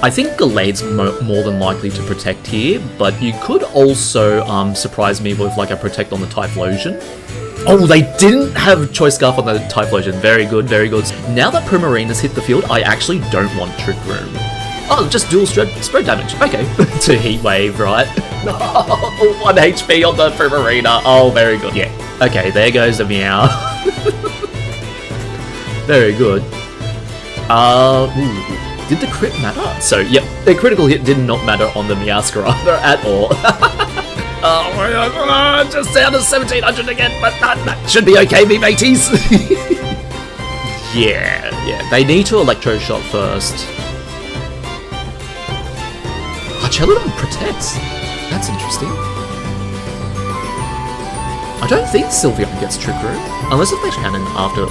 I think Gallade's more than likely to protect here, but you could also surprise me with like a protect on the Typhlosion. Oh, they didn't have Choice Scarf on the Typhlosion. Very good, very good. Now that Primarina's hit the field, I actually don't want Trick Room. Oh, just dual spread damage. Okay. To Heat Wave, right? 1 HP on the Primarina. Oh, very good. Yeah. Okay, there goes the Meow. Very good. Did the crit matter? So, yep, the critical hit did not matter on the Meowscarada at all. Oh my god, just down to 1700 again, but that should be okay, me mateys. Yeah, they need to Electro Shot first. Archelodon protects. That's interesting. I don't think Sylveon gets Trick Room, unless if they cannon after.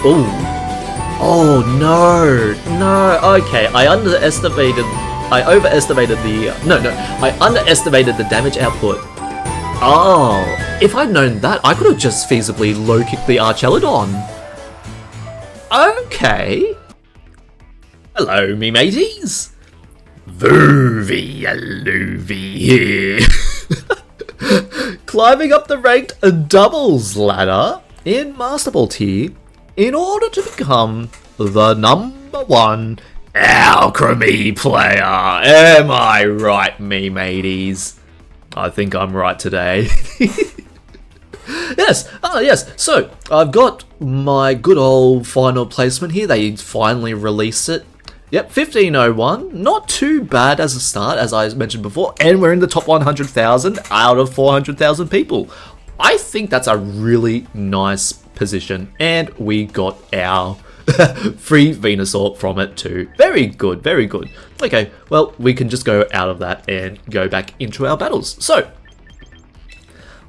Oh no, okay, I underestimated the damage output. Oh, if I'd known that, I could have just feasibly low-kicked the Archelodon. Okay. Hello, me mateys. Vuvi Yaloovie here. Climbing up the ranked doubles ladder in Master Ball tier in order to become the #1 Alcremie player. Am I right, me mateys? I think I'm right today. Yes, so I've got my good old final placement here. They finally released it. Yep, 1501, not too bad as a start, as I mentioned before, and we're in the top 100,000 out of 400,000 people. I think that's a really nice position, and we got our free Venusaur from it too. Very good, very good. Okay, well, we can just go out of that and go back into our battles. So,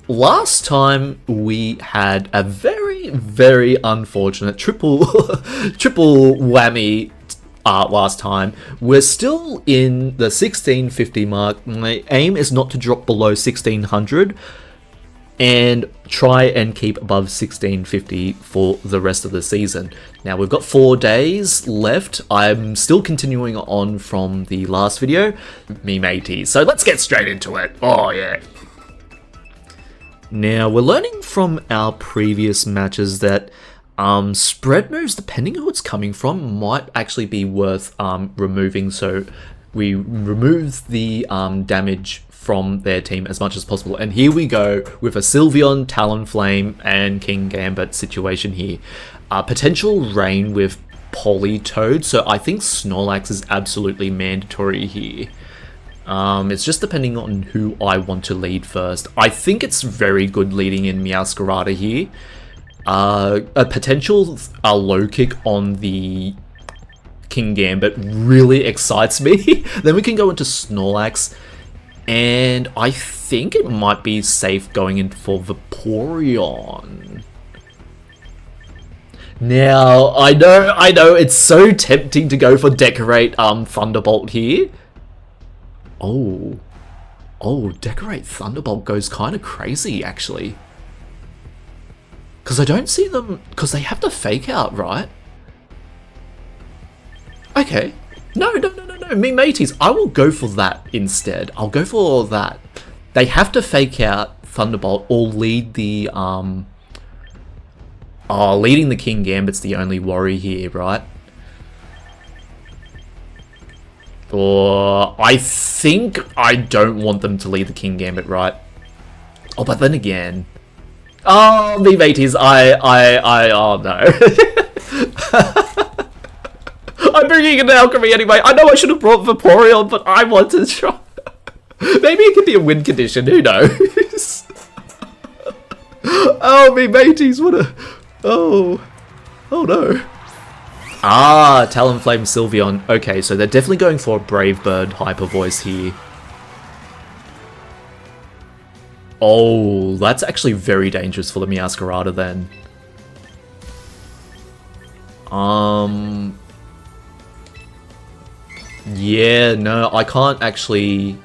last time we had a very, very unfortunate triple whammy last time. We're still in the 1650 mark. My aim is not to drop below 1600 and try and keep above 1650 for the rest of the season. Now we've got 4 days left. I'm still continuing on from the last video, me mateys. So let's get straight into it. Oh yeah. Now we're learning from our previous matches that spread moves, depending on who it's coming from, might actually be worth removing. So we remove the damage from their team as much as possible. And here we go with a Sylveon, Talonflame, and King Gambit situation here. Potential rain with Politoed, so I think Snorlax is absolutely mandatory here. It's just depending on who I want to lead first. I think it's very good leading in Meowscarada here. A potential low kick on the King Gambit really excites me. Then we can go into Snorlax. And I think it might be safe going in for Vaporeon. Now, I know, it's so tempting to go for Decorate Thunderbolt here. Oh, Decorate Thunderbolt goes kind of crazy, actually. Because I don't see them, because they have to Fake Out, right? Okay. No, me mateys, I will go for that instead. I'll go for that. They have to Fake Out Thunderbolt or lead the, leading the King Gambit's the only worry here, right? Or I think I don't want them to lead the King Gambit, right? Oh, but then again, oh, me mateys, oh no. I'm bringing an Alcremie anyway. I know I should have brought Vaporeon, but I want to try. Maybe it could be a win condition, who knows? Oh, me mateys, what a... Oh no. Talonflame Sylveon. Okay, so they're definitely going for a Brave Bird Hyper Voice here. Oh, that's actually very dangerous for the Meowscarada then. Yeah, no, I can't actually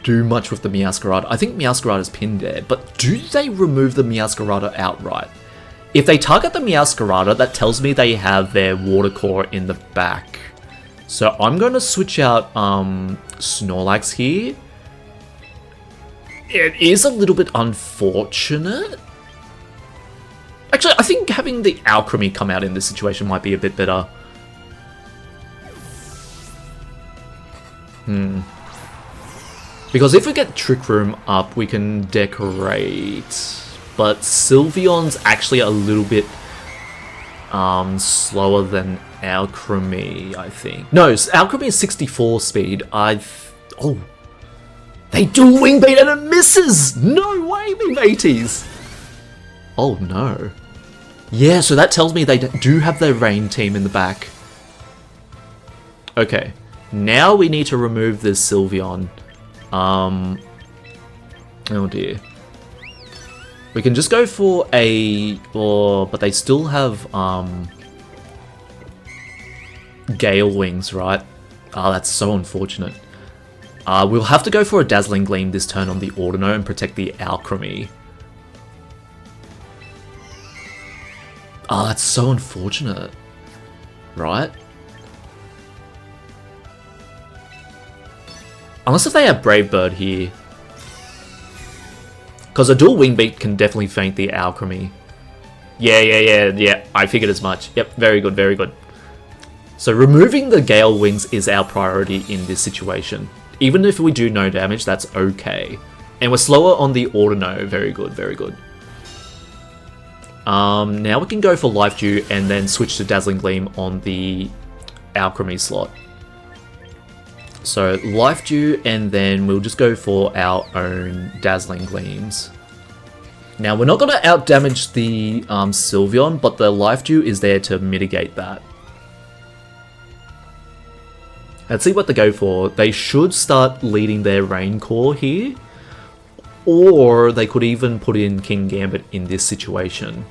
do much with the Meowscarada. I think Meowscarada's pinned there, but do they remove the Meowscarada outright? If they target the Meowscarada, that tells me they have their Water Core in the back. So I'm going to switch out Snorlax here. It is a little bit unfortunate. Actually, I think having the Alcremie come out in this situation might be a bit better. Because if we get Trick Room up, we can decorate. But Sylveon's actually a little bit slower than Alcremie, I think. No, Alcremie is 64 speed. Oh. They do Wing Beat and it misses! No way, me mateys! Oh no. Yeah, so that tells me they do have their Rain team in the back. Okay. Now we need to remove this Sylveon. Oh dear. We can just go for a... but they still have Gale Wings, right? Ah, that's so unfortunate. We'll have to go for a Dazzling Gleam this turn on the Audino and protect the Alcremie. Ah, that's so unfortunate. Right? Unless if they have Brave Bird here. Because a dual Wing Beat can definitely feint the Alcremie. Yeah. I figured as much. Yep, very good, very good. So removing the Gale Wings is our priority in this situation. Even if we do no damage, that's okay. And we're slower on the Audino. Very good, very good. Now we can go for Life Dew and then switch to Dazzling Gleam on the Alcremie slot. So Life Dew, and then we'll just go for our own Dazzling Gleams. Now we're not going to out-damage the Sylveon, but the Life Dew is there to mitigate that. Let's see what they go for. They should start leading their Rain Core here, or they could even put in King Gambit in this situation.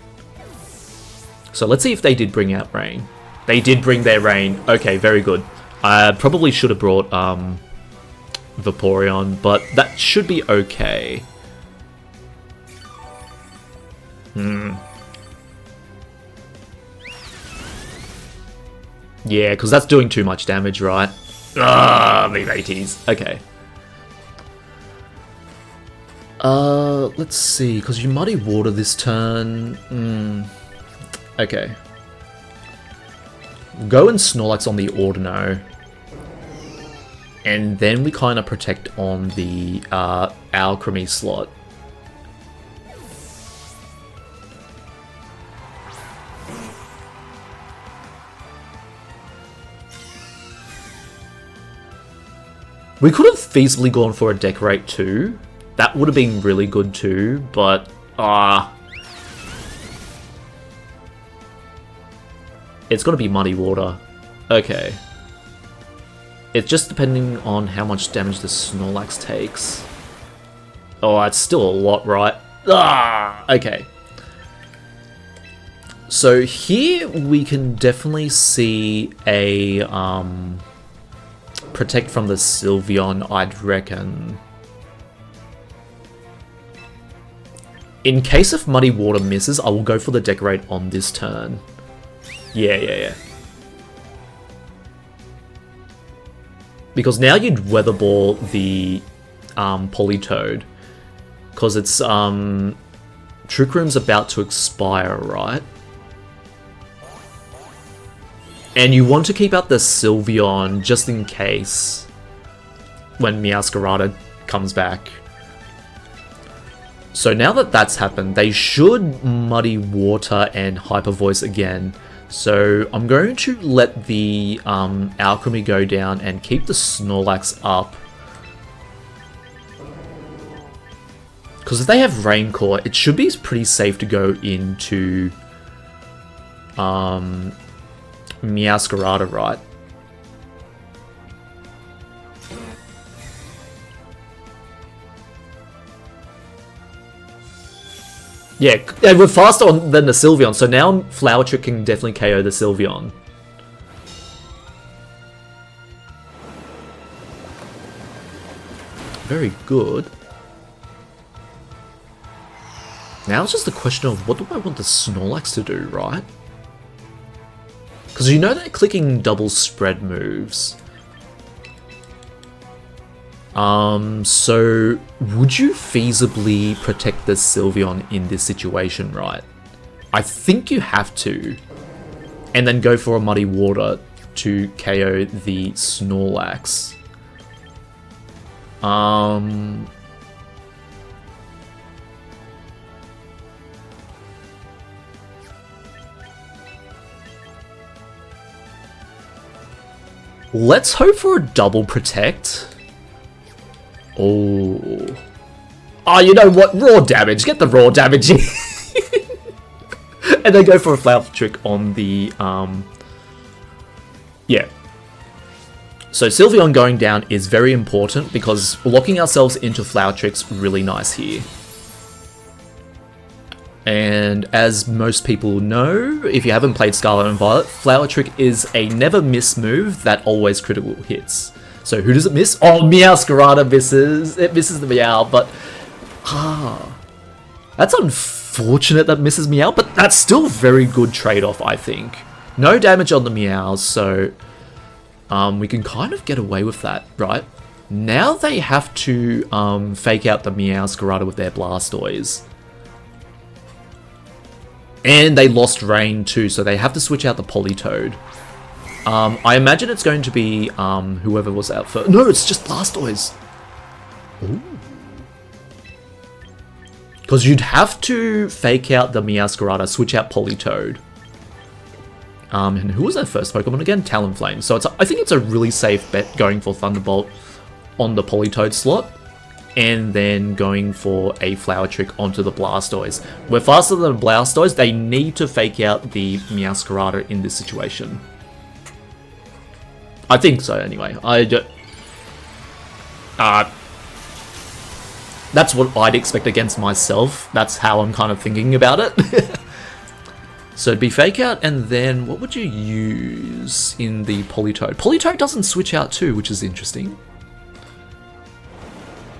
So let's see if they did bring out Rain. They did bring their Rain. Okay, very good. I probably should have brought Vaporeon, but that should be okay. Yeah, because that's doing too much damage, right? Ah, me mateys. Okay. Let's see, because you Muddy Water this turn. Okay. Go and Snorlax on the Audino. And then we kind of protect on the Alcremie slot. We could have feasibly gone for a Decorate too. That would have been really good too, but... it's got to be Muddy Water. Okay. It's just depending on how much damage the Snorlax takes. Oh, it's still a lot, right? Okay. So here we can definitely see a protect from the Sylveon, I'd reckon. In case if Muddy Water misses, I will go for the Decorate on this turn. Yeah. Because now you'd Weather Ball the Politoed. Because it's Trick Room's about to expire, right? And you want to keep out the Sylveon just in case when Meowscarada comes back. So now that that's happened, they should Muddy Water and Hyper Voice again. So I'm going to let the Alcremie go down and keep the Snorlax up. Because if they have Rain Core, it should be pretty safe to go into Meowscarada, right? Yeah, we're faster than the Sylveon, so now Flower Trick can definitely KO the Sylveon. Very good. Now it's just a question of what do I want the Snorlax to do, right? Because you know they're clicking double spread moves. So would you feasibly protect the Sylveon in this situation, right? I think you have to. And then go for a Muddy Water to KO the Snorlax. Let's hope for a double protect. Oh. Oh, you know what? Raw damage. Get the raw damage in. And then go for a Flower Trick on the, yeah. So Sylveon going down is very important because locking ourselves into Flower Trick's really nice here. And as most people know, if you haven't played Scarlet and Violet, Flower Trick is a never miss move that always critical hits. So who does it miss? Oh, Meowscarada misses. It misses the Meow, but... that's unfortunate that misses Meow, but that's still very good trade-off, I think. No damage on the Meows, so... we can kind of get away with that, right? Now they have to fake out the Meowscarada with their Blastoise. And they lost Rain too, so they have to switch out the Politoed. I imagine it's going to be whoever was out first. No, it's just Blastoise. Because you'd have to fake out the Meowscarada, switch out Politoed. And who was their first Pokemon again? Talonflame. So I think it's a really safe bet going for Thunderbolt on the Politoed slot. And then going for a Flower Trick onto the Blastoise. We're faster than Blastoise. They need to fake out the Meowscarada in this situation. I think so, anyway. That's what I'd expect against myself. That's how I'm kind of thinking about it. So it'd be fake out, and then what would you use in the Politoed? Politoed doesn't switch out too, which is interesting.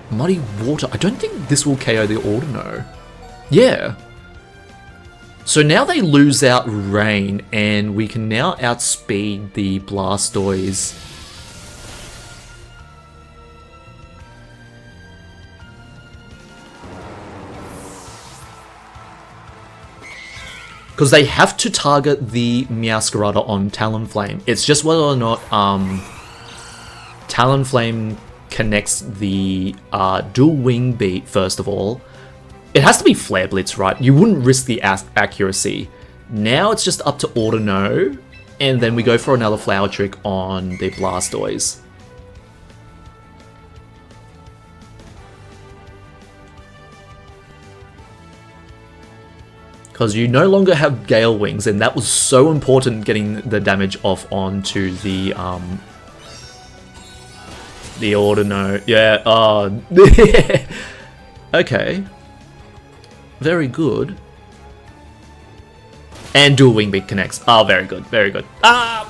Muddy Water. I don't think this will KO the Audino. Yeah. So now they lose out Rain, and we can now outspeed the Blastoise. Because they have to target the Meowscarada on Talonflame. It's just whether or not Talonflame connects the dual wing beat first of all. It has to be Flare Blitz, right? You wouldn't risk the accuracy. Now it's just up to Audino, and then we go for another Flower Trick on the Blastoise. Because you no longer have Gale Wings, and that was so important getting the damage off onto the Audino. Yeah, okay. Very good. And dual wing beat connects. Oh, very good, very good.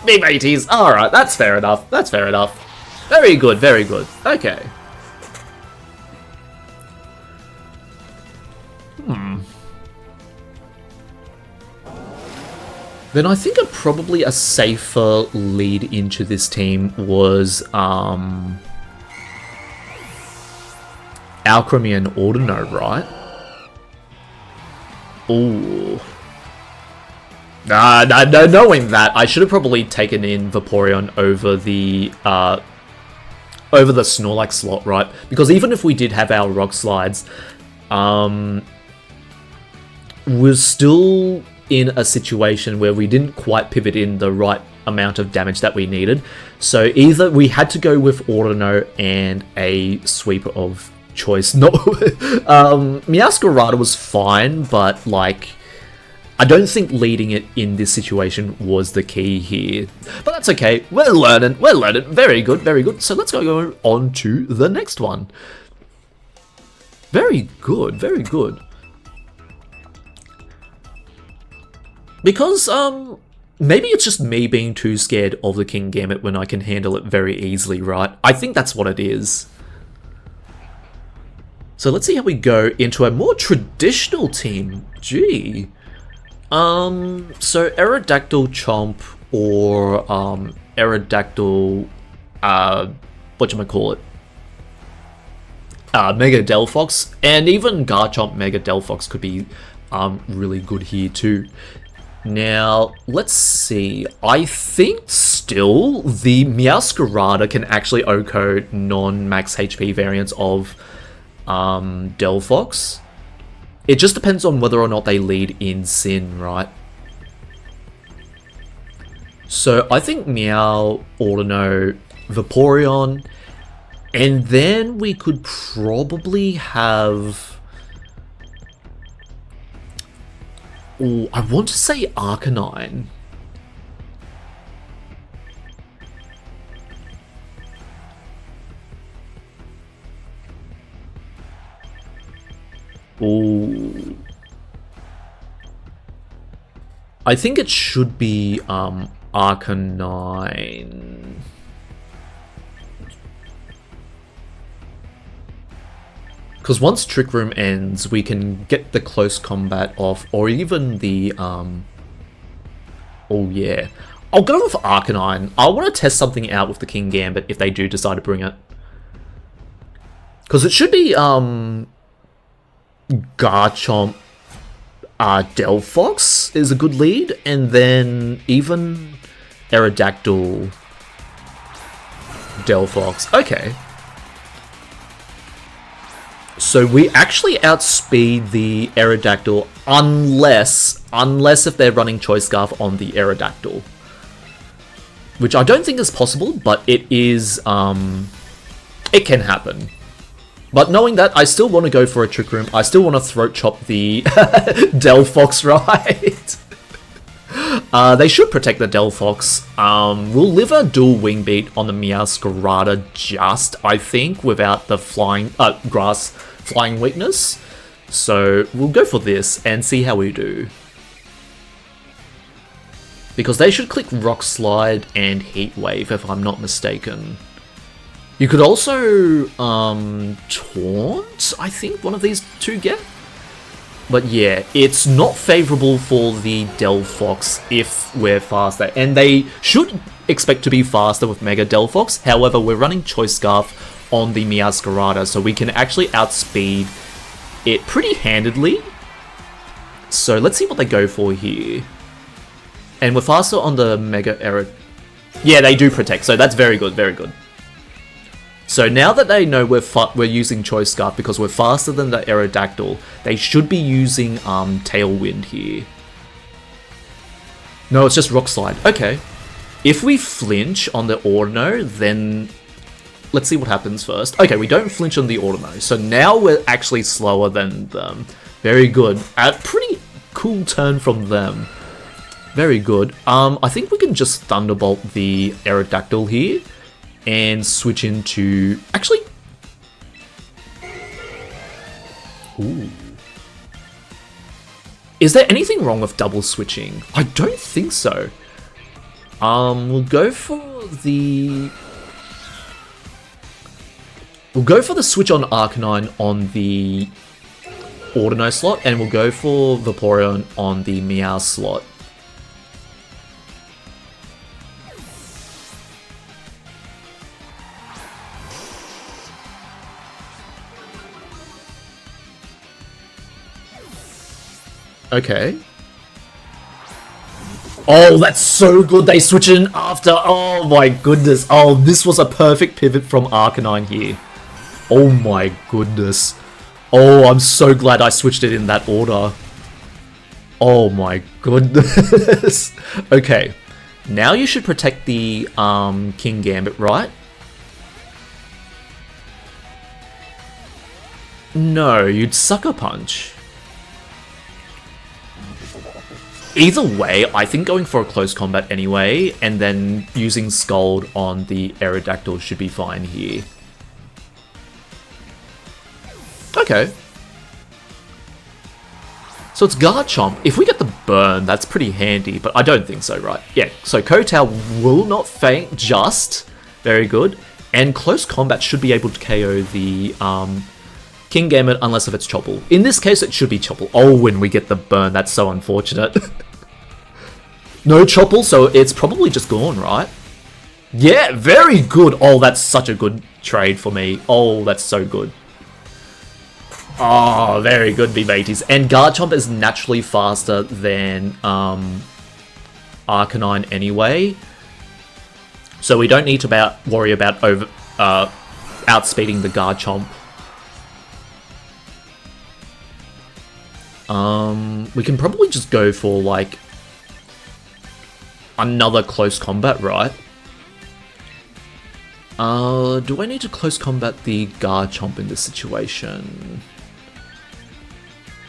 Big mateys. Alright, that's fair enough. That's fair enough. Very good, very good. Okay. Then I think probably a safer lead into this team was Alcremie and Audino, right? Ooh. No, knowing that, I should have probably taken in Vaporeon over the Snorlax slot, right? Because even if we did have our Rock Slides, we're still in a situation where we didn't quite pivot in the right amount of damage that we needed. So either we had to go with Audino and a sweeper of choice. No, Meowscarada was fine, but like, I don't think leading it in this situation was the key here. But that's okay. We're learning. Very good, very good. So let's go on to the next one. Very good, very good. Because, maybe it's just me being too scared of the Kingambit when I can handle it very easily, right? I think that's what it is. So let's see how we go into a more traditional team. Gee. So Aerodactyl, Chomp, or Aerodactyl, whatchamacallit, Mega Delphox, and even Garchomp Mega Delphox could be really good here too. Now, let's see. I think still the Meowscarada can actually OHKO non-max HP variants of Delphox. It just depends on whether or not they lead in Sin, right? So I think Meow, Audino, Vaporeon, and then we could probably have... Oh, I want to say Arcanine. Oh, I think it should be Arcanine. Because once Trick Room ends, we can get the close combat off, or even the, oh yeah. I'll go with Arcanine. I want to test something out with the King Gambit if they do decide to bring it. Because it should be, Garchomp, Delphox is a good lead, and then even Aerodactyl, Delphox. Okay. So we actually outspeed the Aerodactyl unless if they're running Choice Scarf on the Aerodactyl. Which I don't think is possible, but it is, it can happen. But knowing that, I still want to go for a Trick Room. I still want to Throat Chop the Delphox, right? They should protect the Delphox. We'll live a dual Wing Beat on the Meowscarada just, I think, without the flying, grass flying weakness. So we'll go for this and see how we do. Because they should click Rock Slide and Heat Wave, if I'm not mistaken. You could also Taunt, I think one of these two get. But yeah, it's not favourable for the Delphox if we're faster. And they should expect to be faster with Mega Delphox. However, we're running Choice Scarf on the Meowscarada, so we can actually outspeed it pretty handedly. So let's see what they go for here. And we're faster on the Mega Aero. Yeah, they do protect, so that's very good, very good. So now that they know we're using Choice Scarf because we're faster than the Aerodactyl, they should be using Tailwind here. No, it's just Rock Slide. Okay. If we flinch on the Audino, then let's see what happens first. Okay, we don't flinch on the Audino, so now we're actually slower than them. Very good. A pretty cool turn from them. Very good. I think we can just Thunderbolt the Aerodactyl here. And switch into... Actually... Ooh. Is there anything wrong with double switching? I don't think so. We'll go for the... We'll go for the switch on Arcanine on the Audino slot, and we'll go for Vaporeon on the Meow slot. Okay. Oh, that's so good. They switch in after. Oh my goodness. Oh, this was a perfect pivot from Arcanine here. Oh my goodness. Oh, I'm so glad I switched it in that order. Oh my goodness. Okay. Now you should protect the King Gambit, right? No, you'd Sucker Punch. Either way, I think going for a close combat anyway, and then using Scald on the Aerodactyl should be fine here. Okay. So it's Garchomp. If we get the burn, that's pretty handy, but I don't think so, right? Yeah, so Kowtow will not faint just. Very good. And close combat should be able to KO the King Gambit unless if it's Chople. In this case, it should be Chople. Oh, when we get the burn, that's so unfortunate. No Chopple, so it's probably just gone, right? Yeah, very good. Oh, that's such a good trade for me. Oh, that's so good. Oh, very good, me mateys. And Garchomp is naturally faster than Arcanine anyway. So we don't need to worry about outspeeding the Garchomp. We can probably just go for, like, another close combat, right? Do I need to close combat the Garchomp in this situation?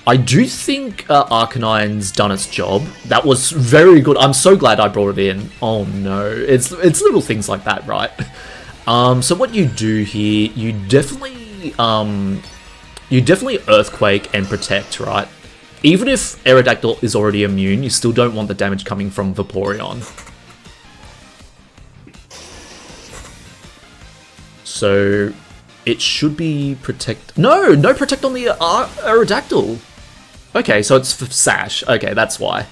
I do think Arcanine's done its job. That was very good. I'm so glad I brought it in. Oh no, it's little things like that, right? So what you do here, you definitely Earthquake and Protect, right? Even if Aerodactyl is already immune, you still don't want the damage coming from Vaporeon. So it should be Protect. No Protect on the Aerodactyl. Okay, so it's Sash. Okay, that's why.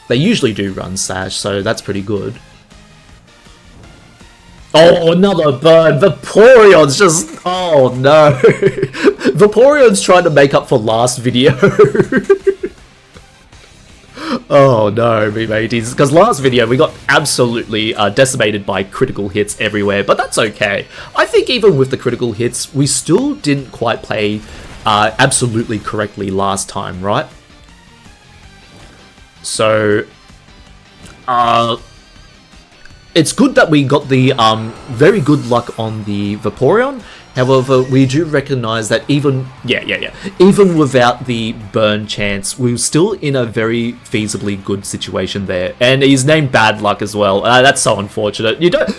They usually do run Sash, so that's pretty good. Oh, another burn! Vaporeon's just... Oh, no. Vaporeon's trying to make up for last video. Oh, no, me mateys. Because last video, we got absolutely decimated by critical hits everywhere, but that's okay. I think even with the critical hits, we still didn't quite play absolutely correctly last time, right? So, it's good that we got the very good luck on the Vaporeon. However, we do recognize that even without the burn chance, we're still in a very feasibly good situation there. And he's named Bad Luck as well. That's so unfortunate. You don't.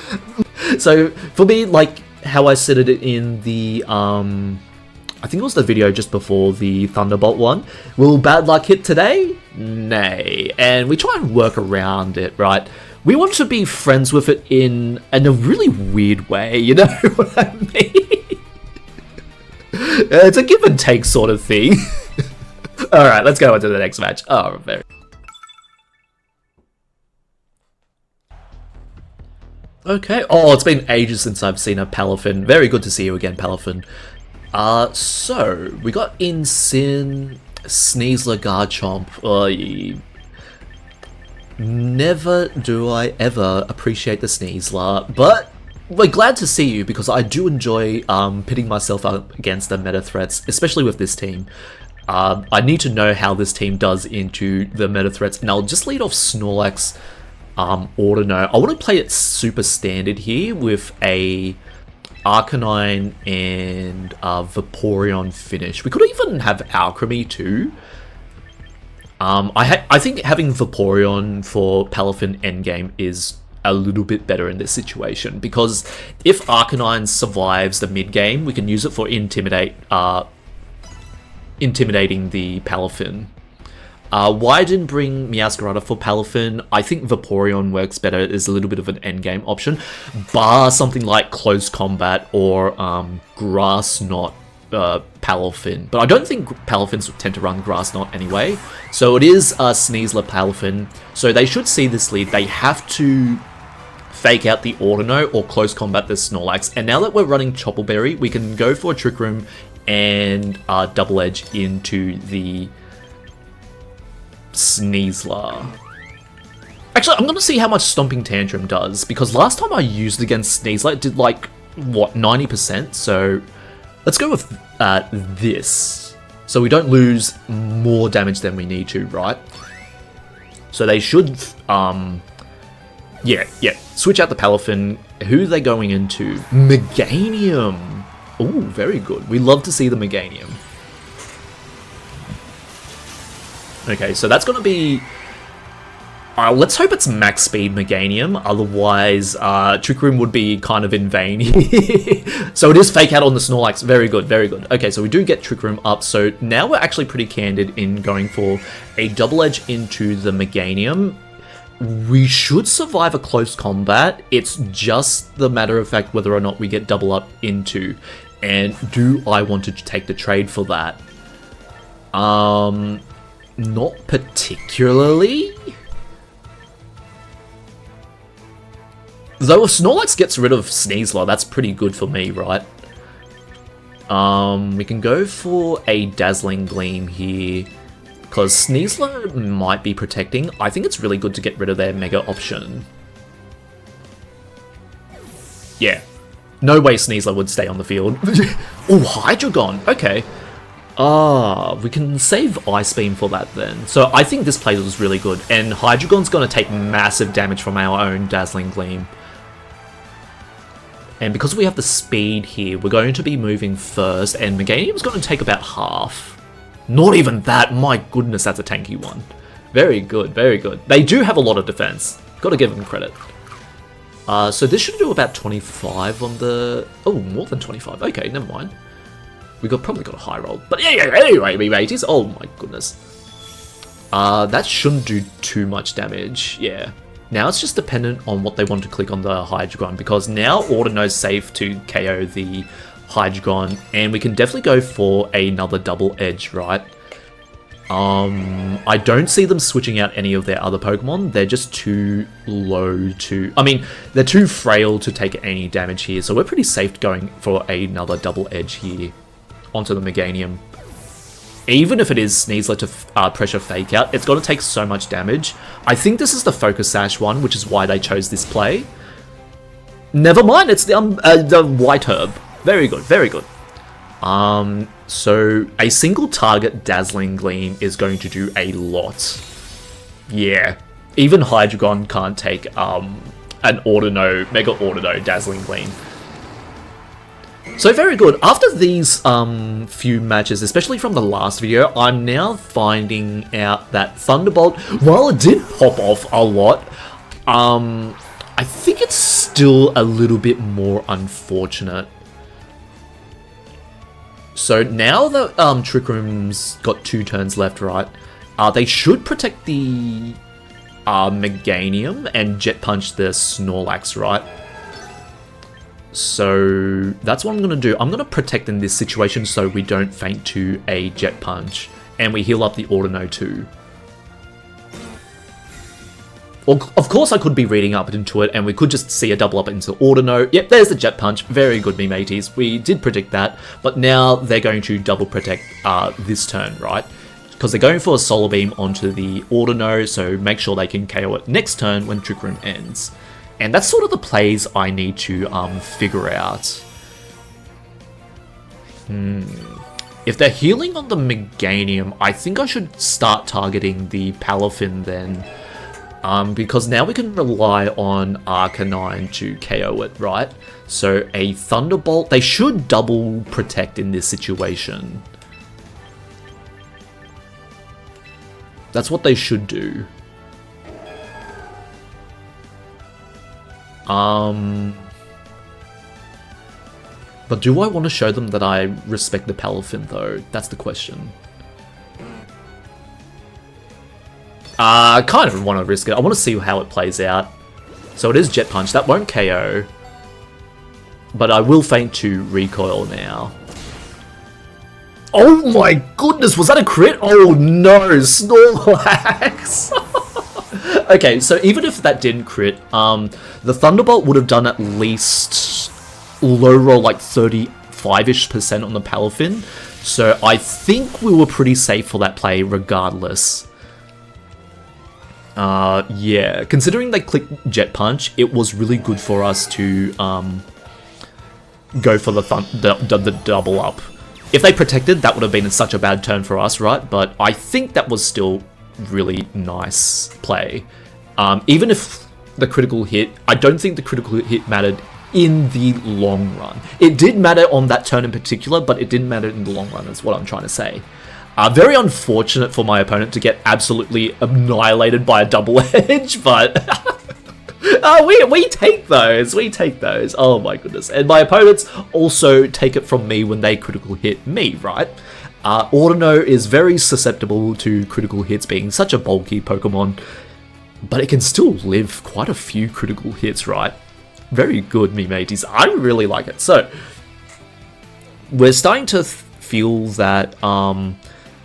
So for me, like how I said it in the I think it was the video just before the Thunderbolt one. Will Bad Luck hit today? Nay. And we try and work around it, right? We want to be friends with it in a really weird way, you know what I mean? It's a give and take sort of thing. Alright, let's go on to the next match. Oh, very... Okay. Oh, it's been ages since I've seen a Palafin. Very good to see you again, Palafin. So, we got in Sin, Sneasler, Garchomp. Never do I ever appreciate the Sneasler, but we're glad to see you because I do enjoy pitting myself up against the meta threats, especially with this team. I need to know how this team does into the meta threats, and I'll just lead off Snorlax, Audino. I want to play it super standard here with a Arcanine and Vaporeon finish. We could even have Alcremie too. I think having Vaporeon for Palafin endgame is a little bit better in this situation, because if Arcanine survives the mid game, we can use it for intimidating the Palafin. Why I didn't bring Meowscarada for Palafin? I think Vaporeon works better as a little bit of an endgame option, bar something like Close Combat or Grass Knot Palafin. But I don't think Palafins tend to run Grass Knot anyway, so it is Sneasler Palafin. So they should see this lead. They have to fake out the Audino or Close Combat the Snorlax. And now that we're running Choppleberry, we can go for a Trick Room and Double Edge into the Sneasler. Actually, I'm going to see how much Stomping Tantrum does, because last time I used it against Sneasler, it did like, what, 90%? So let's go with this, so we don't lose more damage than we need to, right? So they should, switch out the Palafin. Who are they going into? Meganium. Ooh, very good. We love to see the Meganium. Okay, so that's going to be... let's hope it's max speed Meganium, otherwise Trick Room would be kind of in vain. So it is Fake Out on the Snorlax. Very good, very good. Okay, so we do get Trick Room up, so now we're actually pretty candid in going for a Double Edge into the Meganium. We should survive a close combat. It's just the matter of fact whether or not we get double up into, and do I want to take the trade for that? Not particularly. Though if Snorlax gets rid of Sneasler, that's pretty good for me, right? We can go for a Dazzling Gleam here, because Sneasler might be protecting. I think it's really good to get rid of their Mega option. Yeah. No way Sneasler would stay on the field. Oh, Hydreigon. Okay. We can save Ice Beam for that then. So I think this play was really good. And Hydreigon's going to take massive damage from our own Dazzling Gleam. And because we have the speed here, we're going to be moving first. And Meganium's going to take about half. Not even that. My goodness, that's a tanky one. Very good, very good. They do have a lot of defense. Got to give them credit. So this should do about 25 on the... Oh, more than 25. Okay, never mind. We probably got a high roll. But yeah, anyway, me mateys. Oh my goodness. That shouldn't do too much damage. Yeah. Now it's just dependent on what they want to click on the Hydreigon, because now Audino's safe to KO the Hydreigon, and we can definitely go for another double edge, right? I don't see them switching out any of their other Pokemon. They're just too low to... I mean, they're too frail to take any damage here, so we're pretty safe going for another double edge here onto the Meganium. Even if it is Sneasler to pressure Fake Out, it's going to take so much damage. I think this is the Focus Sash one, which is why they chose this play. Never mind, it's the White Herb. Very good, very good. So a single target Dazzling Gleam is going to do a lot. Yeah, even Hydreigon can't take an Audino, Mega Audino Dazzling Gleam. So very good. After these few matches, especially from the last video, I'm now finding out that Thunderbolt, while it did pop off a lot, I think it's still a little bit more unfortunate. So now that Trick Room's got 2 turns left, right, they should protect the Meganium and Jet Punch the Snorlax, right? So that's what I'm going to do. I'm going to protect in this situation so we don't faint to a Jet Punch, and we heal up the Audino too. Well, of course I could be reading up into it, and we could just see a double up into Audino. Yep, there's the Jet Punch. Very good, me mateys. We did predict that, but now they're going to double protect this turn, right? Because they're going for a Solar Beam onto the Audino, so make sure they can KO it next turn when Trick Room ends. And that's sort of the plays I need to figure out. If they're healing on the Meganium, I think I should start targeting the Palafin then. Because now we can rely on Arcanine to KO it, right? So a Thunderbolt, they should double protect in this situation. That's what they should do. But do I want to show them that I respect the Palafin though? That's the question. I kind of want to risk it. I want to see how it plays out. So it is Jet Punch. That won't KO. But I will feint to recoil now. Oh my goodness, was that a crit? Oh no, Snorlax. Okay, so even if that didn't crit, the Thunderbolt would have done at least low roll like 35-ish% on the Palafin. So I think we were pretty safe for that play regardless. Yeah, considering they clicked Jet Punch, it was really good for us to go for the double up. If they protected, that would have been such a bad turn for us, right? But I think that was still really nice play. Even if the critical hit, I don't think the critical hit mattered in the long run. It did matter on that turn in particular, but it didn't matter in the long run, is what I'm trying to say. Very unfortunate for my opponent to get absolutely annihilated by a double edge, but we take those. We take those. Oh my goodness. And my opponents also take it from me when they critical hit me, right? Audino is very susceptible to critical hits, being such a bulky Pokemon, but it can still live quite a few critical hits, right? Very good, me mateys. I really like it. So, we're starting to feel that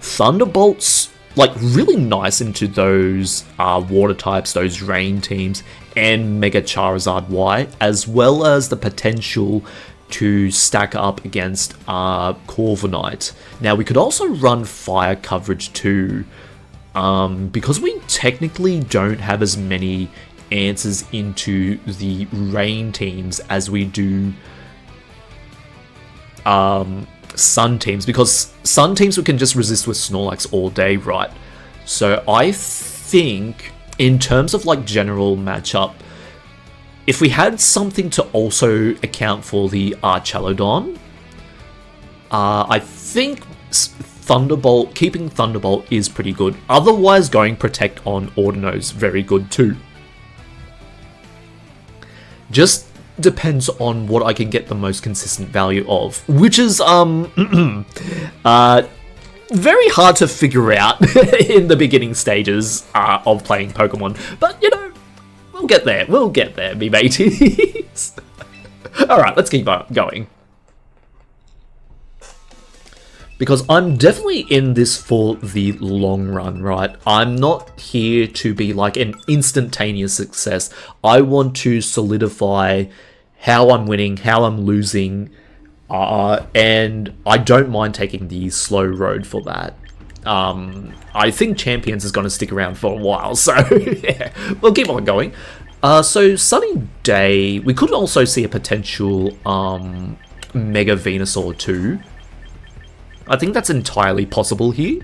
Thunderbolt's like really nice into those water types, those rain teams, and Mega Charizard Y, as well as the potential to stack up against Corviknight. Now we could also run fire coverage too, because we technically don't have as many answers into the rain teams as we do sun teams, because sun teams we can just resist with Snorlax all day, right? So I think in terms of like general matchup, if we had something to also account for the Archaludon, I think Thunderbolt, keeping Thunderbolt is pretty good. Otherwise, going Protect on Audino is very good too. Just depends on what I can get the most consistent value of, which is very hard to figure out in the beginning stages of playing Pokemon. But you know, we'll get there, me mateys. Alright, let's keep going. Because I'm definitely in this for the long run, right? I'm not here to be like an instantaneous success. I want to solidify how I'm winning, how I'm losing, and I don't mind taking the slow road for that. I think Champions is going to stick around for a while, so yeah, we'll keep on going. So Sunny Day, we could also see a potential Mega Venusaur too. I think that's entirely possible here.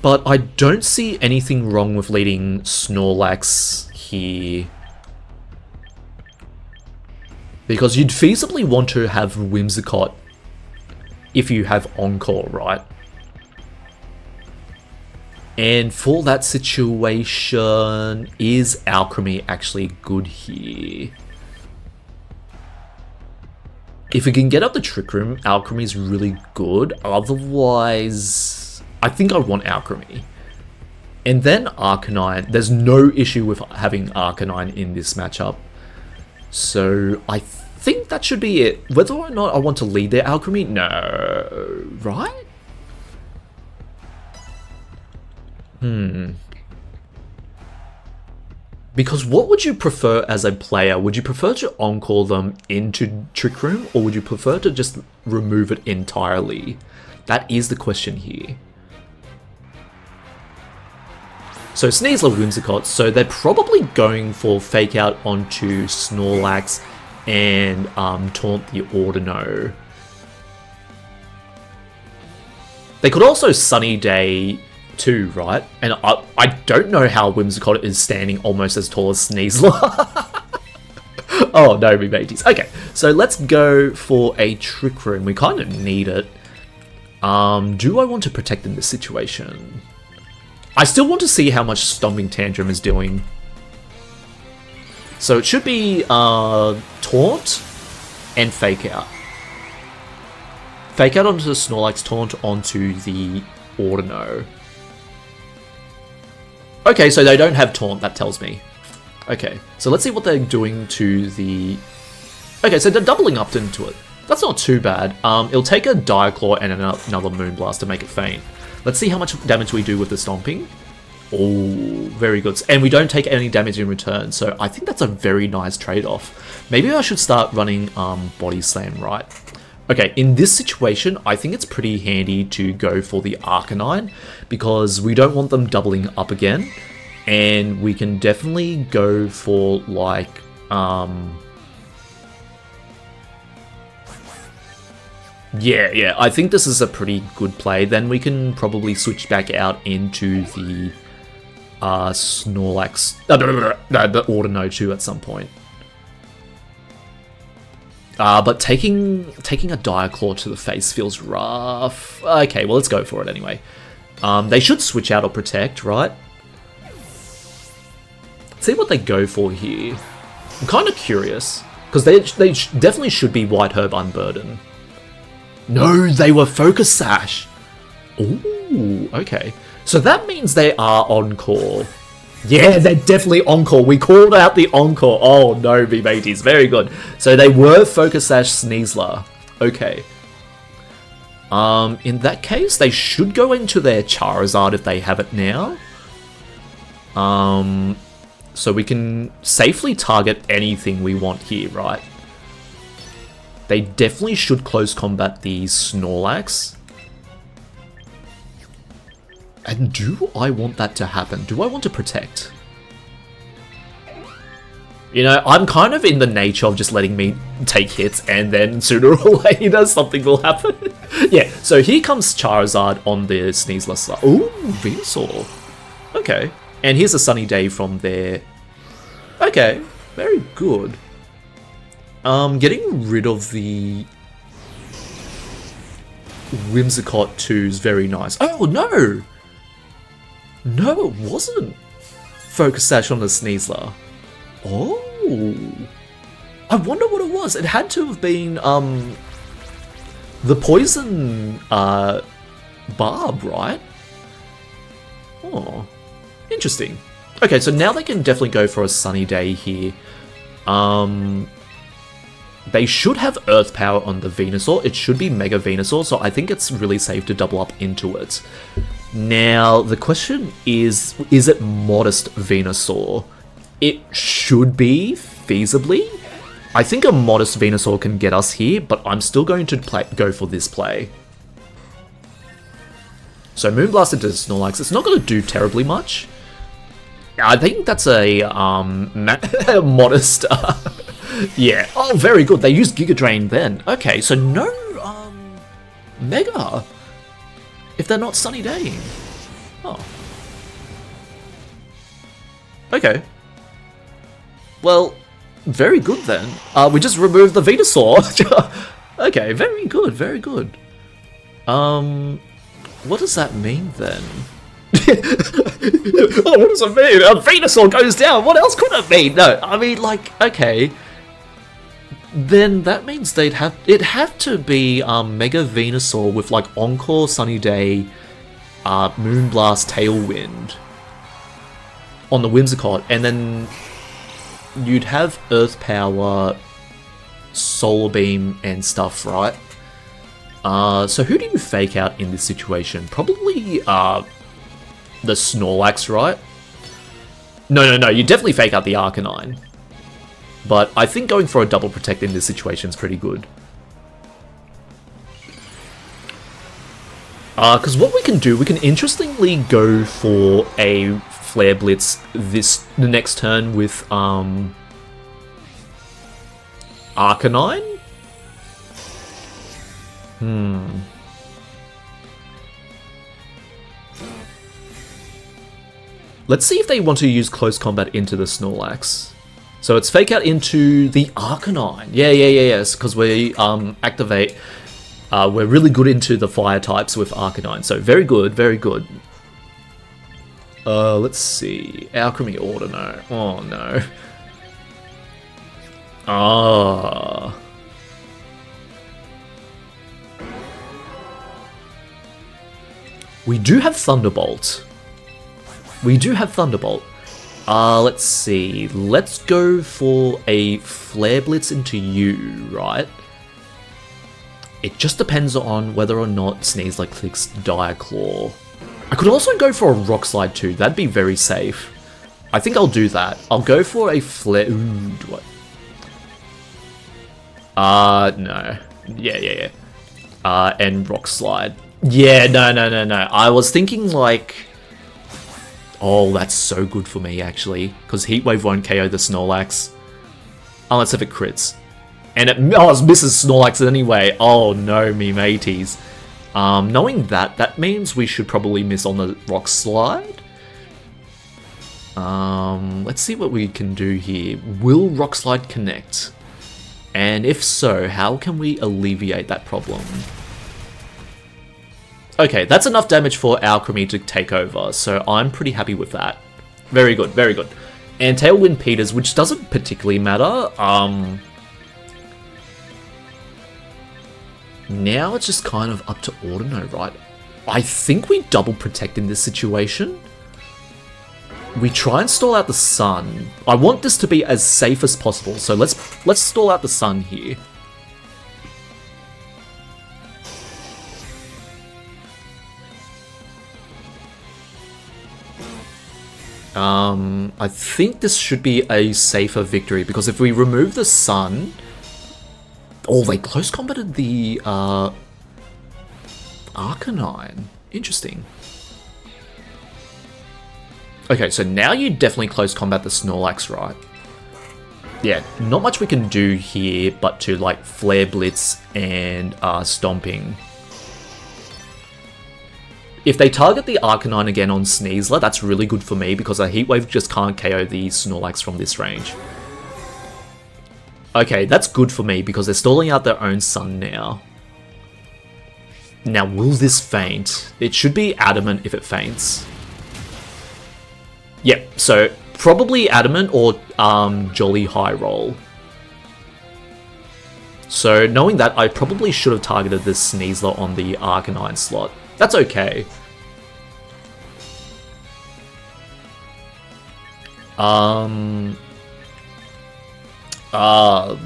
But I don't see anything wrong with leading Snorlax here, because you'd feasibly want to have Whimsicott if you have Encore, right? And for that situation, is Alcremie actually good here? If we can get up the Trick Room, Alcremie is really good. Otherwise, I think I want Alcremie. And then Arcanine. There's no issue with having Arcanine in this matchup. So I think that should be it. Whether or not I want to lead their Alcremie? No. Right? Because what would you prefer as a player? Would you prefer to Encore them into Trick Room, or would you prefer to just remove it entirely? That is the question here. So Sneasler, Whimsicott, so they're probably going for Fake Out onto Snorlax and Taunt the Audino. They could also Sunny Day too, right? And I don't know how Whimsicott is standing almost as tall as Sneasler. Oh no, me mateys. Okay, so let's go for a Trick Room. We kind of need it. Do I want to protect in this situation? I still want to see how much Stomping Tantrum is doing. So it should be Taunt and Fake Out. Fake Out onto the Snorlax, Taunt onto the Audino. Okay, so they don't have Taunt, that tells me. Okay, so let's see what they're doing to the... Okay, so they're doubling up into it. That's not too bad. It'll take a Diaclaw and another Moonblast to make it faint. Let's see how much damage we do with the Stomping. Oh, very good. And we don't take any damage in return, so I think that's a very nice trade-off. Maybe I should start running Body Slam, right? Okay, in this situation, I think it's pretty handy to go for the Arcanine, because we don't want them doubling up again, and we can definitely go for, like, Yeah, I think this is a pretty good play. Then we can probably switch back out into the Snorlax, no, the Audino too at some point. But taking a Diaclaw to the face feels rough. Okay, well, let's go for it anyway. They should switch out or protect, right? Let's see what they go for here. I'm kind of curious, because they definitely should be White Herb Unburden. No, they were Focus Sash. Ooh, okay. So that means they are Encore. Yeah, they're definitely Encore. We called out the Encore. Oh no, me mateys. Very good. So they were Focus Sash Sneasler. Okay. In that case, they should go into their Charizard if they have it now. So we can safely target anything we want here, right? They definitely should close combat the Snorlax. And do I want that to happen? Do I want to protect? You know, I'm kind of in the nature of just letting me take hits and then sooner or later something will happen. Yeah, so here comes Charizard on the Sneasler side. Ooh, Venusaur. Okay. And here's a Sunny Day from there. Okay, very good. Getting rid of the Whimsicott 2 is very nice. Oh, no! No, it wasn't. Focus Sash on the Sneasler. Oh. I wonder what it was. It had to have been, the Poison, Barb, right? Oh. Interesting. Okay, so now they can definitely go for a Sunny Day here. They should have Earth Power on the Venusaur. It should be Mega Venusaur, so I think it's really safe to double up into it. Now, the question is it Modest Venusaur? It should be, feasibly. I think a Modest Venusaur can get us here, but I'm still going to go for this play. So Moonblast into Snorlax, it's not going to do terribly much. I think that's a modest... yeah. Oh, very good. They used Giga Drain then. Okay, so no Mega. If they're not Sunny Daying. Oh. Okay. Well, very good then. We just removed the Venusaur. Okay, very good, very good. What does that mean then? Oh, what does it mean? A Venusaur goes down. What else could it mean? No, I mean, like, okay. Then that means it'd have to be Mega Venusaur with like Encore, Sunny Day, Moonblast, Tailwind on the Whimsicott, and then you'd have Earth Power, Solar Beam, and stuff, right? So who do you fake out in this situation? Probably the Snorlax, right? No, you definitely fake out the Arcanine. But I think going for a double protect in this situation is pretty good. Because what we can do, we can interestingly go for a Flare Blitz the next turn with Arcanine? Let's see if they want to use Close Combat into the Snorlax. So it's Fake Out into the Arcanine. Yes, because we activate... we're really good into the Fire types with Arcanine, so very good, very good. Let's see. Alcremie Audino. Oh, no. Ah... We do have Thunderbolt. Let's see. Let's go for a Flare Blitz into you, right? It just depends on whether or not Sneasler clicks Dire Claw. I could also go for a Rock Slide too. That'd be very safe. I think I'll do that. I'll go for a Flare... Ooh, do I... no. Yeah. And Rock Slide. Yeah, no. I was thinking like... Oh, that's so good for me, actually. Because Heat Wave won't KO the Snorlax. Unless if it crits. And it misses Snorlax anyway. Oh no, me mateys. Knowing that means we should probably miss on the Rock Slide. Let's see what we can do here. Will Rock Slide connect? And if so, how can we alleviate that problem? Okay, that's enough damage for Alcremie to take over, so I'm pretty happy with that. Very good, very good. And Tailwind Peters, which doesn't particularly matter. Now it's just kind of up to Audino, right? I think we double protect in this situation. We try and stall out the Sun. I want this to be as safe as possible, so let's stall out the Sun here. I think this should be a safer victory, because if we remove the sun... Oh, they close combated the Arcanine. Interesting. Okay, so now you definitely close combat the Snorlax, right? Yeah, not much we can do here but to like Flare Blitz and Stomping. If they target the Arcanine again on Sneasler, that's really good for me because a Heat Wave just can't KO the Snorlax from this range. Okay, that's good for me because they're stalling out their own sun now. Now, will this feint? It should be Adamant if it feints. Yep, so probably Adamant or Jolly High Roll. So knowing that, I probably should have targeted this Sneasler on the Arcanine slot. That's okay.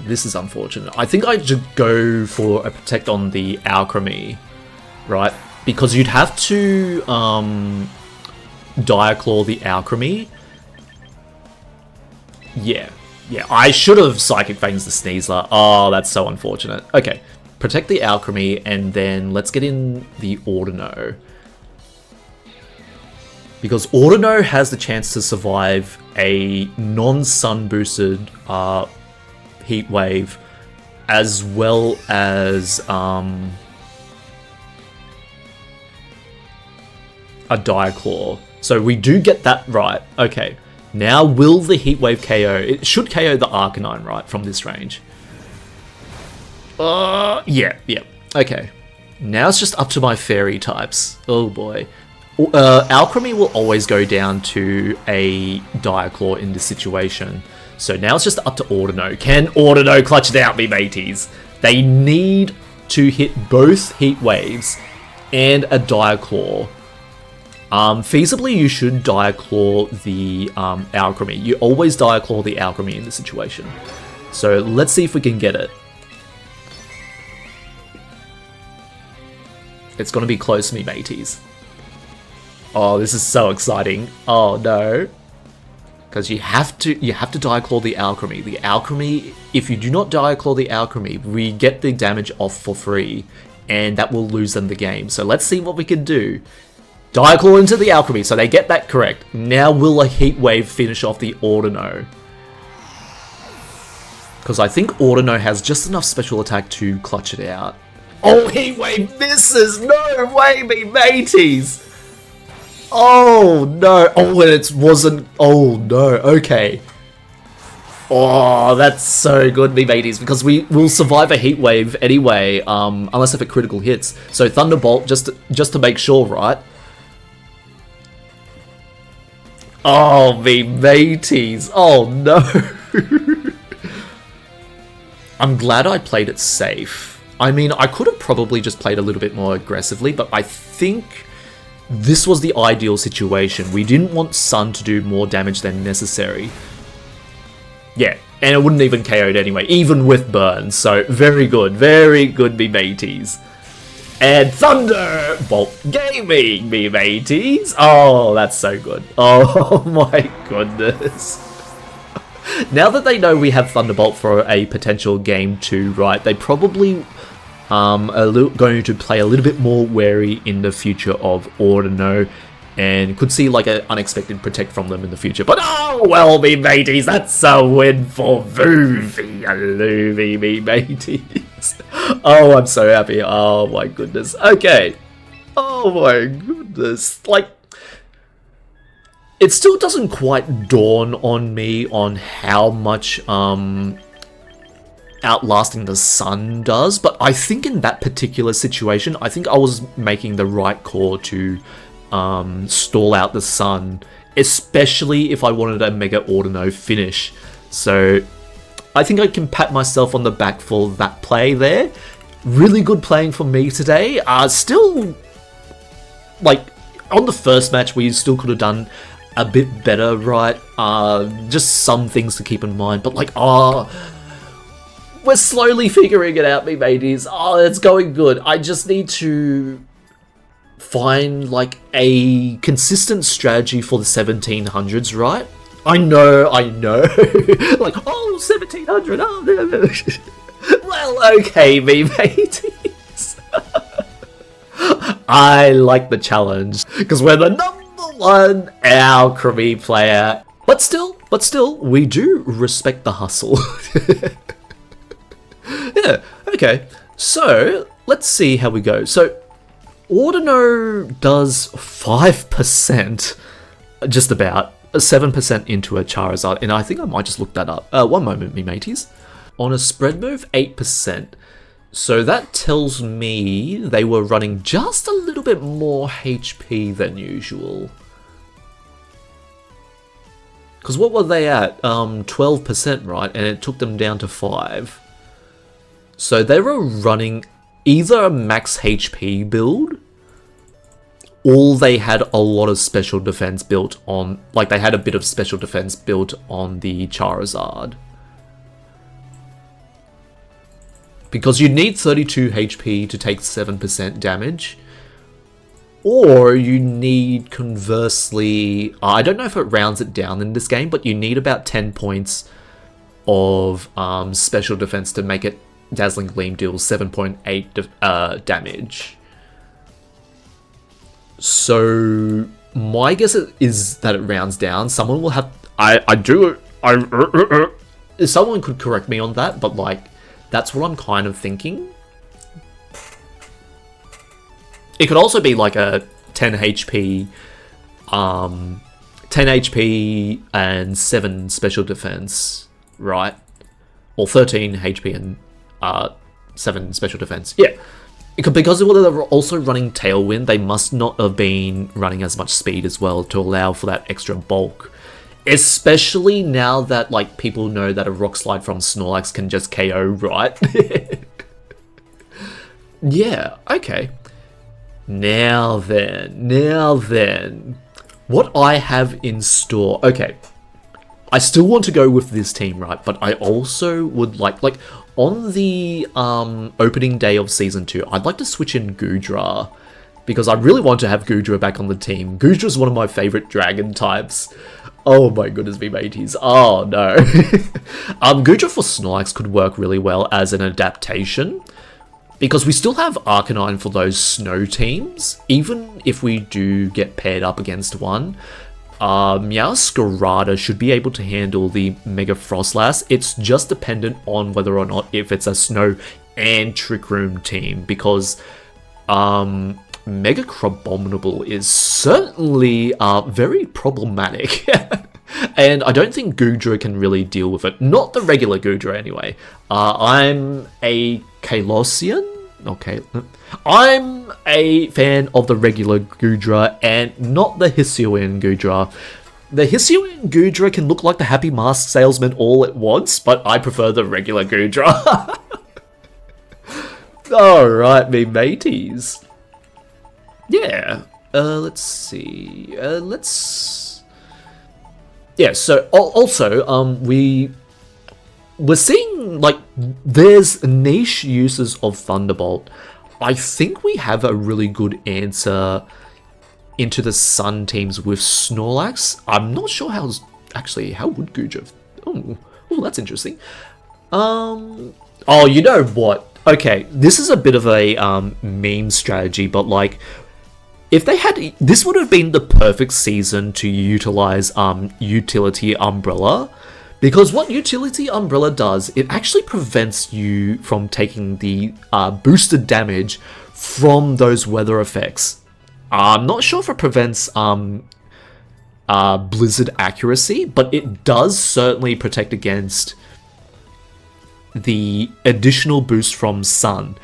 This is unfortunate. I think I should go for a Protect on the Alcremie, right? Because you'd have to Diaclaw the Alcremie. Yeah, I should have Psychic Fangs the Sneasler. Oh, that's so unfortunate. Okay, protect the Alcremie, and then let's get in the Audino. Because Audino has the chance to survive a non-sun boosted Heat Wave, as well as a Diaclaw. So we do get that right. Okay. Now, will the Heat Wave KO? It should KO the Arcanine, right, from this range. Yeah. Okay. Now it's just up to my Fairy types. Oh boy. Alcremie will always go down to a Diaclaw in this situation. So now it's just up to Audino. Can Audino clutch it out, me mateys? They need to hit both Heat Waves and a Diaclaw. Feasibly, you should Diaclaw the Alcremie. You always Diaclaw the Alcremie in this situation. So let's see if we can get it. It's going to be close, me mateys. Oh, this is so exciting. Oh no. Because you have to Diaclaw the Alcremie. The Alcremie, if you do not Diaclaw the Alcremie, we get the damage off for free, and that will lose them the game. So let's see what we can do. Diaclaw into the Alcremie, so they get that correct. Now will a Heat Wave finish off the Audino? Because I think Audino has just enough special attack to clutch it out. Oh, Heat Wave misses! No way, me mateys! Oh no! Oh, and it wasn't... Oh no, okay. Oh, that's so good, me mateys, because we will survive a Heat Wave anyway, unless if it critical hits. So Thunderbolt, just to make sure, right? Oh, me mateys. Oh no. I'm glad I played it safe. I mean, I could have probably just played a little bit more aggressively, but I think this was the ideal situation. We didn't want Sun to do more damage than necessary. Yeah, and it wouldn't even KO'd anyway, even with burns. So, very good, me mateys. And Thunderbolt Gaming, me mateys. Oh, that's so good. Oh my goodness. Now that they know we have Thunderbolt for a potential game 2, right, they probably are going to play a little bit more wary in the future of Audino, and could see like an unexpected protect from them in the future. But oh well, me mateys, that's a win for Vuvi Yaloovie, me mateys. Oh, I'm so happy. Oh my goodness. Okay. Oh my goodness. Like, it still doesn't quite dawn on me on how much outlasting the sun does, but I think in that particular situation, I think I was making the right call to stall out the sun, especially if I wanted a Mega Audino finish. So I think I can pat myself on the back for that play there. Really good playing for me today. Still, like, on the first match, we still could have done a bit better, right? Just some things to keep in mind, but like, we're slowly figuring it out, me mateys. Oh, it's going good. I just need to find like a consistent strategy for the 1700s, right? I know. Like, oh, 1700, oh, no. Well, okay, me mateys. I like the challenge, because we're the #1 Alcremie player. But still, we do respect the hustle. Yeah, okay. So, let's see how we go. So, Audino does 5%, just about, 7% into a Charizard, and I think I might just look that up. One moment, me mateys. On a spread move, 8%. So that tells me they were running just a little bit more HP than usual. Because what were they at? 12%, right? And it took them down to 5. So they were running either a max HP build, or they had a lot of special defense built on, like they had a bit of special defense built on the Charizard. Because you need 32 HP to take 7% damage. Or you need, conversely, I don't know if it rounds it down in this game, but you need about 10 points of special defense to make it Dazzling Gleam deals 7.8 damage. So my guess is that it rounds down. Someone will have... someone could correct me on that, but like, that's what I'm kind of thinking. It could also be like a 10 HP, 10 HP and 7 special defense, right? Or 13 HP and 7 special defense. Yeah. Because they're also running Tailwind, they must not have been running as much speed as well to allow for that extra bulk. Especially now that like people know that a Rock Slide from Snorlax can just KO, right? Yeah, okay. Now then. What I have in store... Okay. I still want to go with this team, right? But I also would like on the opening day of Season 2, I'd like to switch in Goodra. Because I really want to have Goodra back on the team. Goodra is one of my favorite dragon types. Oh my goodness me, mateys. Oh no. Goodra for Snorlax could work really well as an adaptation. Because we still have Arcanine for those snow teams. Even if we do get paired up against one. Meowscarada should be able to handle the Mega Frostlass. It's just dependent on whether or not if it's a Snow and Trick Room team. Because Mega Crabominable is certainly very problematic. And I don't think Goodra can really deal with it. Not the regular Goodra anyway. I'm a Kalosian? Okay. I'm a fan of the regular Goodra and not the Hisuian Goodra. The Hisuian Goodra can look like the Happy Mask Salesman all at once, but I prefer the regular Goodra. Alright, me mateys. Yeah. Let's see. Yeah, so also, we're seeing, like, there's niche uses of Thunderbolt. I think we have a really good answer into the Sun teams with Snorlax. I'm not sure how would Goodra... Oh, that's interesting. Oh, you know what? Okay, this is a bit of a meme strategy, but, like, if they had... This would have been the perfect season to utilize Utility Umbrella. Because what Utility Umbrella does, it actually prevents you from taking the boosted damage from those weather effects. I'm not sure if it prevents Blizzard accuracy, but it does certainly protect against the additional boost from Sun.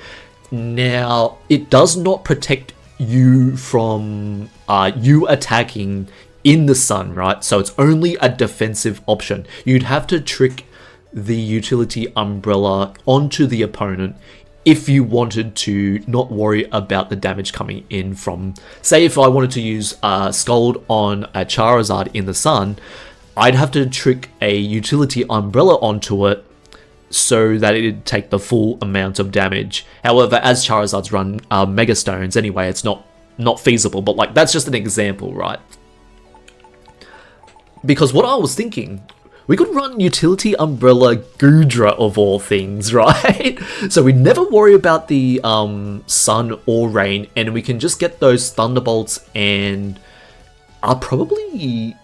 Now, it does not protect you from you attacking in the Sun, right? So it's only a defensive option. You'd have to trick the Utility Umbrella onto the opponent if you wanted to not worry about the damage coming in from... Say if I wanted to use Scald on a Charizard in the Sun, I'd have to trick a Utility Umbrella onto it so that it'd take the full amount of damage. However, as Charizards run Mega Stones anyway, it's not not feasible, but like that's just an example, right? Because what I was thinking, we could run Utility Umbrella Goodra of all things, right? So we never worry about the sun or rain, and we can just get those Thunderbolts and probably...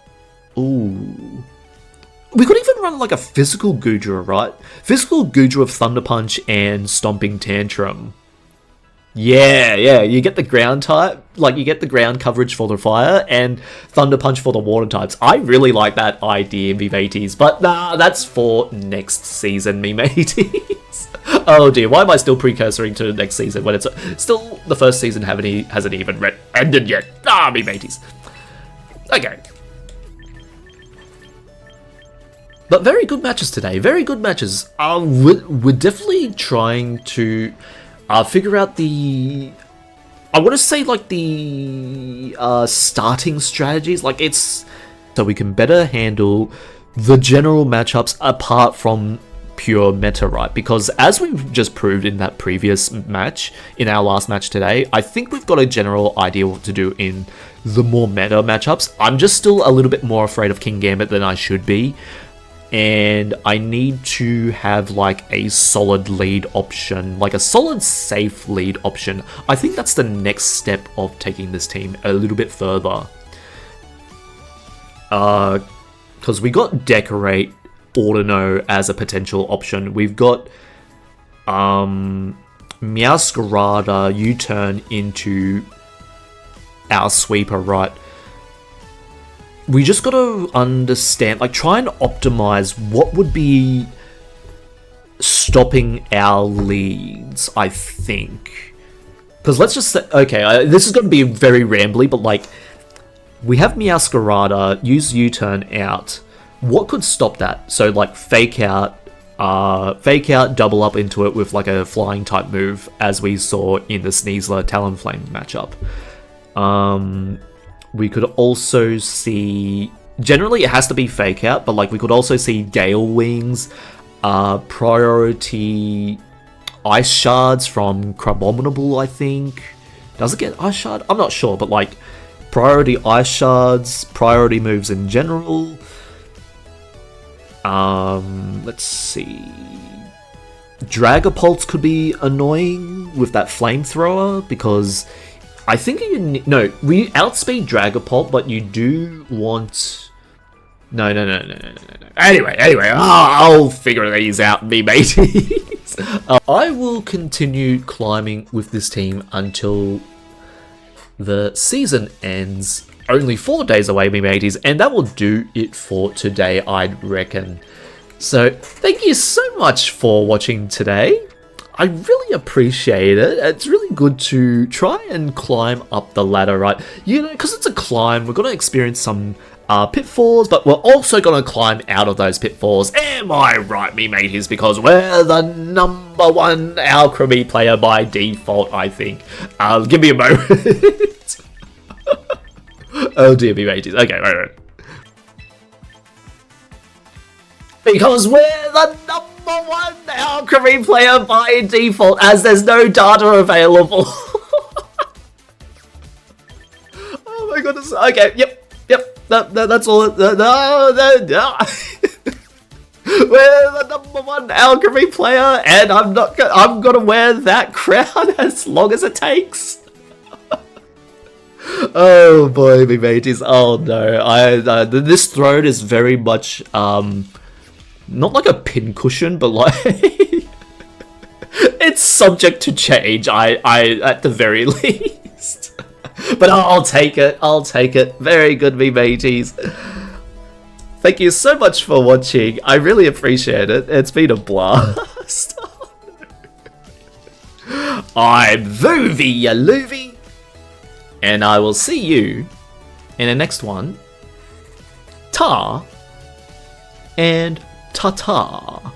Ooh... We could even run like a physical Goodra, right? Physical Goodra of Thunder Punch and Stomping Tantrum. Yeah, you get the ground type, like you get the ground coverage for the fire and Thunder Punch for the water types. I really like that idea, me mateys, but nah, that's for next season, me mateys. Oh dear, why am I still precursoring to next season when it's still the first season hasn't even ended yet? Ah, me mateys. Okay. But very good matches today, very good matches. We're definitely trying to figure out the... I want to say like the starting strategies, like it's... So we can better handle the general matchups apart from pure meta, right? Because as we've just proved in that previous match, in our last match today, I think we've got a general idea what to do in the more meta matchups. I'm just still a little bit more afraid of King Gambit than I should be. And I need to have like a solid lead option, like a solid safe lead option. I think that's the next step of taking this team a little bit further. Because we got Decorate, Audino as a potential option. We've got Meowscarada U-turn into our sweeper, right? We just got to understand, like, try and optimize what would be stopping our leads, I think. Because let's just say, okay, this is going to be very rambly, but, like, we have Meowscarada, use U-turn out. What could stop that? So, like, fake out, double up into it with, like, a flying type move, as we saw in the Sneasler Talonflame matchup. We could also see... Generally, it has to be Fake Out, but like we could also see Gale Wings, Priority Ice Shards from Crabominable, I think. Does it get Ice Shard? I'm not sure, but like Priority Ice Shards, Priority moves in general. Let's see... Dragapults could be annoying with that Flamethrower, because... I think you no, we outspeed Dragapult, but you do want... No. Anyway, I'll figure these out, me mateys. I will continue climbing with this team until the season ends. Only 4 days away, me mateys, and that will do it for today, I'd reckon. So, thank you so much for watching today. I really appreciate it. It's really good to try and climb up the ladder, right? You know, because it's a climb, we're going to experience some pitfalls, but we're also going to climb out of those pitfalls. Am I right, me mateys? Because we're the #1 Alcremie player by default, I think. Give me a moment. Oh dear, me mateys. Okay, right. Because we're the #1 Alcremie player by default, as there's no data available. Oh my goodness. Okay, yep. That's all. No. We're the #1 Alcremie player, and I'm gonna wear that crown as long as it takes. Oh boy, me mateys. Oh no. This throne is very much not like a pincushion, but like it's subject to change. I at the very least. But I'll take it. Very good, me mateys. Thank you so much for watching. I really appreciate it. It's been a blast. I'm Vuvi Yaloovie, and I will see you in the next one. Ta and ta-ta.